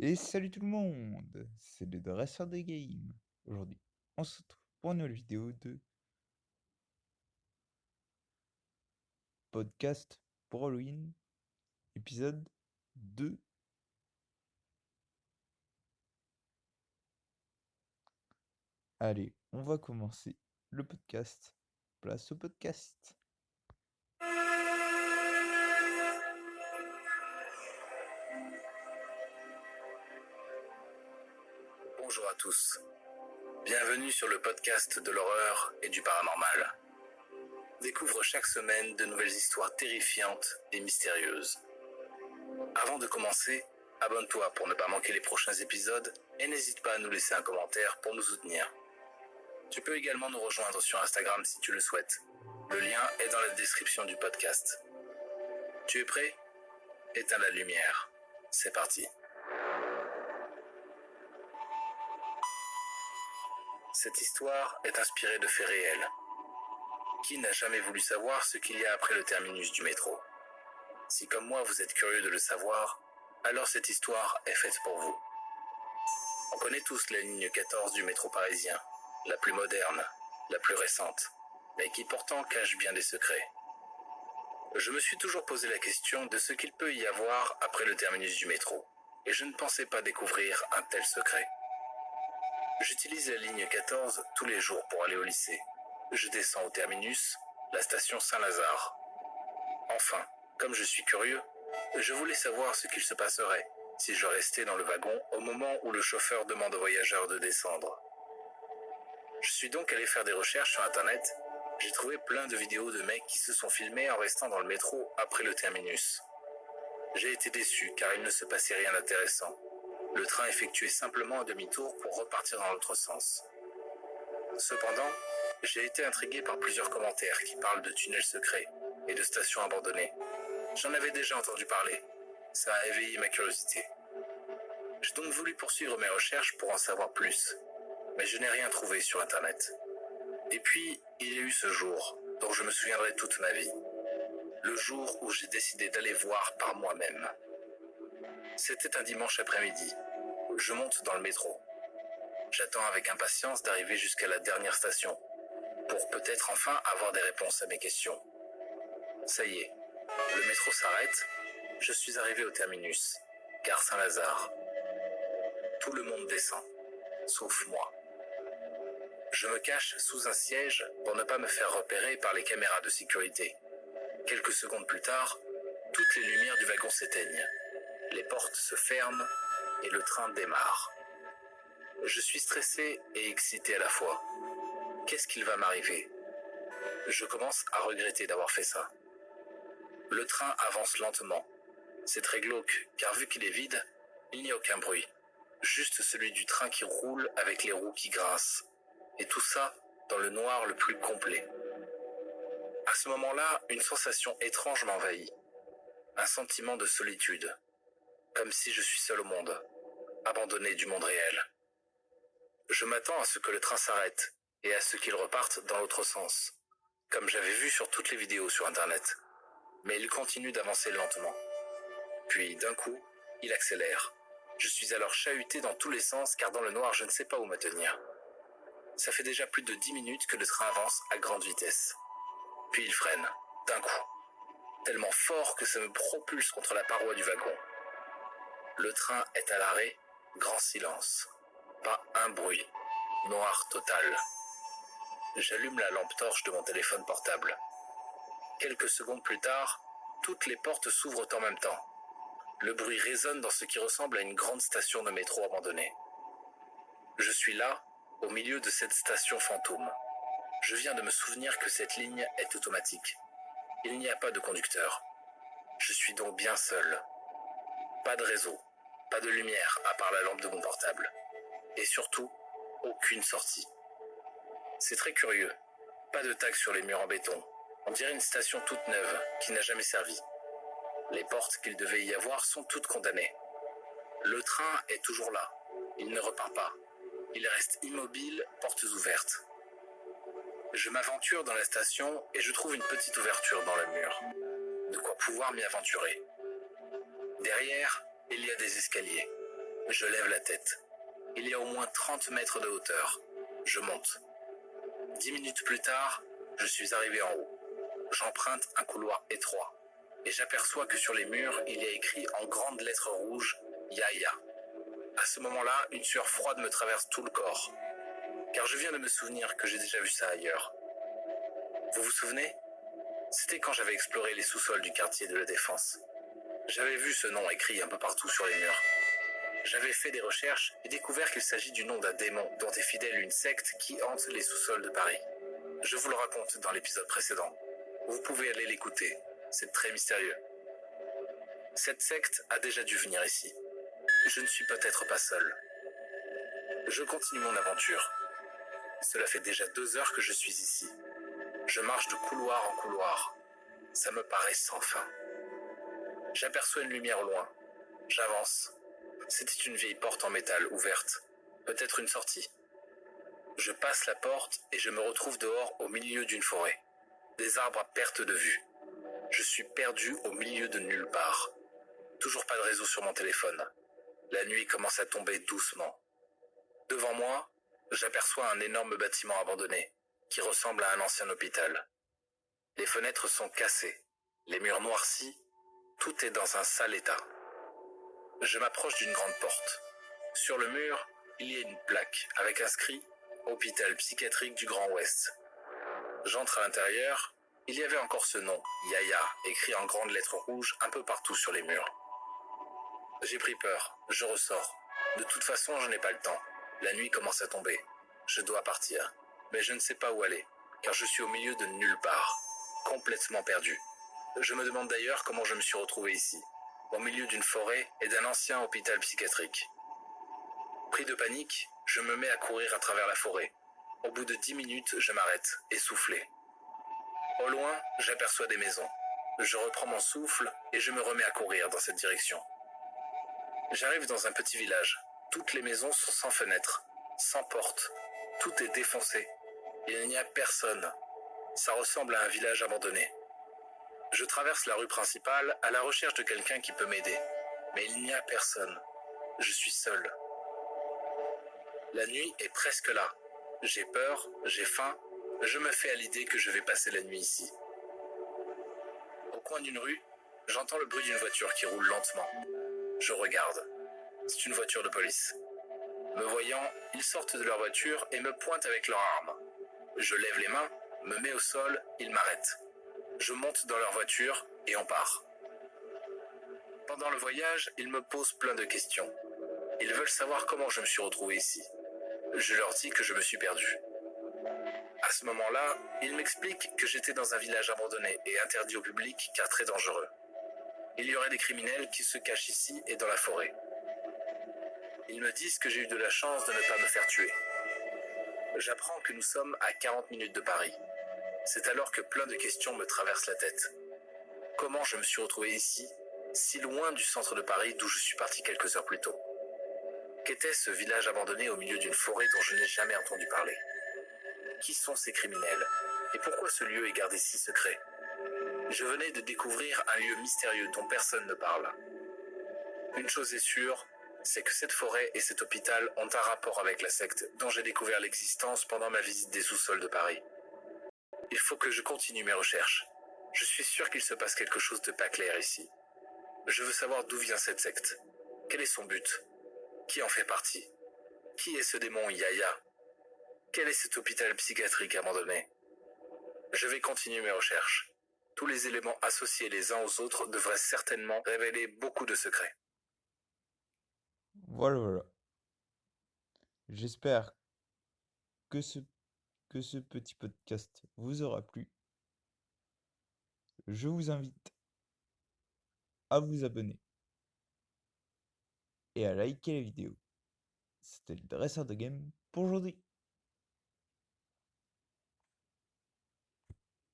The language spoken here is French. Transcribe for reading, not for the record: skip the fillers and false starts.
Et salut tout le monde, c'est le dresseur de game. Aujourd'hui, on se retrouve pour une nouvelle vidéo de podcast pour Halloween, épisode 2. Allez, on va commencer le podcast. Place au podcast. Bonjour à tous. Bienvenue sur le podcast de l'horreur et du paranormal. Découvre chaque semaine de nouvelles histoires terrifiantes et mystérieuses. Avant de commencer, abonne-toi pour ne pas manquer les prochains épisodes et n'hésite pas à nous laisser un commentaire pour nous soutenir. Tu peux également nous rejoindre sur Instagram si tu le souhaites. Le lien est dans la description du podcast. Tu es prêt ? Éteins la lumière. C'est parti. Cette histoire est inspirée de faits réels. Qui n'a jamais voulu savoir ce qu'il y a après le terminus du métro ? Si comme moi vous êtes curieux de le savoir, alors cette histoire est faite pour vous. On connaît tous la ligne 14 du métro parisien, la plus moderne, la plus récente, mais qui pourtant cache bien des secrets. Je me suis toujours posé la question de ce qu'il peut y avoir après le terminus du métro, et je ne pensais pas découvrir un tel secret. J'utilise la ligne 14 tous les jours pour aller au lycée. Je descends au terminus, la station Saint-Lazare. Enfin, comme je suis curieux, je voulais savoir ce qu'il se passerait si je restais dans le wagon au moment où le chauffeur demande aux voyageurs de descendre. Je suis donc allé faire des recherches sur internet. J'ai trouvé plein de vidéos de mecs qui se sont filmés en restant dans le métro après le terminus. J'ai été déçu car il ne se passait rien d'intéressant. Le train effectuait simplement un demi-tour pour repartir dans l'autre sens. Cependant, j'ai été intrigué par plusieurs commentaires qui parlent de tunnels secrets et de stations abandonnées. J'en avais déjà entendu parler. Ça a éveillé ma curiosité. J'ai donc voulu poursuivre mes recherches pour en savoir plus, mais je n'ai rien trouvé sur internet. Et puis, il y a eu ce jour, dont je me souviendrai toute ma vie. Le jour où j'ai décidé d'aller voir par moi-même. C'était un dimanche après-midi. Je monte dans le métro. J'attends avec impatience d'arriver jusqu'à la dernière station, pour peut-être enfin avoir des réponses à mes questions. Ça y est, le métro s'arrête, je suis arrivé au terminus, gare Saint-Lazare. Tout le monde descend, sauf moi. Je me cache sous un siège pour ne pas me faire repérer par les caméras de sécurité. Quelques secondes plus tard, toutes les lumières du wagon s'éteignent. Les portes se ferment et le train démarre. Je suis stressé et excité à la fois. Qu'est-ce qu'il va m'arriver ? Je commence à regretter d'avoir fait ça. Le train avance lentement. C'est très glauque, car vu qu'il est vide, il n'y a aucun bruit. Juste celui du train qui roule avec les roues qui grincent. Et tout ça dans le noir le plus complet. À ce moment-là, une sensation étrange m'envahit. Un sentiment de solitude. Comme si je suis seul au monde, abandonné du monde réel. Je m'attends à ce que le train s'arrête et à ce qu'il reparte dans l'autre sens, comme j'avais vu sur toutes les vidéos sur internet. Mais il continue d'avancer lentement. Puis, d'un coup, il accélère. Je suis alors chahuté dans tous les sens car dans le noir, je ne sais pas où me tenir. Ça fait déjà plus de 10 minutes que le train avance à grande vitesse. Puis il freine, d'un coup. Tellement fort que ça me propulse contre la paroi du wagon. Le train est à l'arrêt, grand silence. Pas un bruit. Noir total. J'allume la lampe torche de mon téléphone portable. Quelques secondes plus tard, toutes les portes s'ouvrent en même temps. Le bruit résonne dans ce qui ressemble à une grande station de métro abandonnée. Je suis là, au milieu de cette station fantôme. Je viens de me souvenir que cette ligne est automatique. Il n'y a pas de conducteur. Je suis donc bien seul. Pas de réseau, pas de lumière à part la lampe de mon portable. Et surtout, aucune sortie. C'est très curieux. Pas de tag sur les murs en béton. On dirait une station toute neuve qui n'a jamais servi. Les portes qu'il devait y avoir sont toutes condamnées. Le train est toujours là. Il ne repart pas. Il reste immobile, portes ouvertes. Je m'aventure dans la station et je trouve une petite ouverture dans le mur. De quoi pouvoir m'y aventurer. Derrière, il y a des escaliers. Je lève la tête. Il y a au moins 30 mètres de hauteur. Je monte. 10 minutes plus tard, je suis arrivé en haut. J'emprunte un couloir étroit et j'aperçois que sur les murs, il y a écrit en grandes lettres rouges « Yaya ». À ce moment-là, une sueur froide me traverse tout le corps, car je viens de me souvenir que j'ai déjà vu ça ailleurs. Vous vous souvenez? C'était quand j'avais exploré les sous-sols du quartier de la Défense. J'avais vu ce nom écrit un peu partout sur les murs. J'avais fait des recherches et découvert qu'il s'agit du nom d'un démon dont est fidèle une secte qui hante les sous-sols de Paris. Je vous le raconte dans l'épisode précédent. Vous pouvez aller l'écouter, c'est très mystérieux. Cette secte a déjà dû venir ici. Je ne suis peut-être pas seul. Je continue mon aventure. Cela fait déjà 2 heures que je suis ici. Je marche de couloir en couloir. Ça me paraît sans fin. J'aperçois une lumière au loin. J'avance. C'était une vieille porte en métal ouverte. Peut-être une sortie. Je passe la porte et je me retrouve dehors au milieu d'une forêt. Des arbres à perte de vue. Je suis perdu au milieu de nulle part. Toujours pas de réseau sur mon téléphone. La nuit commence à tomber doucement. Devant moi, j'aperçois un énorme bâtiment abandonné, qui ressemble à un ancien hôpital. Les fenêtres sont cassées, les murs noircis, tout est dans un sale état. Je m'approche d'une grande porte. Sur le mur, il y a une plaque avec inscrit « Hôpital psychiatrique du Grand Ouest ». J'entre à l'intérieur, il y avait encore ce nom, Yaya, écrit en grandes lettres rouges un peu partout sur les murs. J'ai pris peur, je ressors. De toute façon, je n'ai pas le temps. La nuit commence à tomber. Je dois partir. Mais je ne sais pas où aller, car je suis au milieu de nulle part, complètement perdu. Je me demande d'ailleurs comment je me suis retrouvé ici, au milieu d'une forêt et d'un ancien hôpital psychiatrique. Pris de panique, je me mets à courir à travers la forêt. Au bout de 10 minutes, je m'arrête, essoufflé. Au loin, j'aperçois des maisons. Je reprends mon souffle et je me remets à courir dans cette direction. J'arrive dans un petit village. Toutes les maisons sont sans fenêtres, sans porte. Tout est défoncé. Il n'y a personne. Ça ressemble à un village abandonné. Je traverse la rue principale à la recherche de quelqu'un qui peut m'aider. Mais il n'y a personne. Je suis seul. La nuit est presque là. J'ai peur, j'ai faim. Je me fais à l'idée que je vais passer la nuit ici. Au coin d'une rue, j'entends le bruit d'une voiture qui roule lentement. Je regarde. C'est une voiture de police. Me voyant, ils sortent de leur voiture et me pointent avec leurs armes. Je lève les mains, me mets au sol, ils m'arrêtent. Je monte dans leur voiture et on part. Pendant le voyage, ils me posent plein de questions. Ils veulent savoir comment je me suis retrouvé ici. Je leur dis que je me suis perdu. À ce moment-là, ils m'expliquent que j'étais dans un village abandonné et interdit au public car très dangereux. Il y aurait des criminels qui se cachent ici et dans la forêt. Ils me disent que j'ai eu de la chance de ne pas me faire tuer. J'apprends que nous sommes à 40 minutes de Paris. C'est alors que plein de questions me traversent la tête. Comment je me suis retrouvé ici, si loin du centre de Paris d'où je suis parti quelques heures plus tôt? Qu'était ce village abandonné au milieu d'une forêt dont je n'ai jamais entendu parler? Qui sont ces criminels? Et pourquoi ce lieu est gardé si secret? Je venais de découvrir un lieu mystérieux dont personne ne parle. Une chose est sûre, c'est que cette forêt et cet hôpital ont un rapport avec la secte dont j'ai découvert l'existence pendant ma visite des sous-sols de Paris. Il faut que je continue mes recherches. Je suis sûr qu'il se passe quelque chose de pas clair ici. Je veux savoir d'où vient cette secte. Quel est son but? Qui en fait partie? Qui est ce démon Yaya? Quel est cet hôpital psychiatrique abandonné? Je vais continuer mes recherches. Tous les éléments associés les uns aux autres devraient certainement révéler beaucoup de secrets. Voilà, voilà. J'espère que ce petit podcast vous aura plu. Je vous invite à vous abonner et à liker la vidéo. C'était le dresseur de game pour aujourd'hui.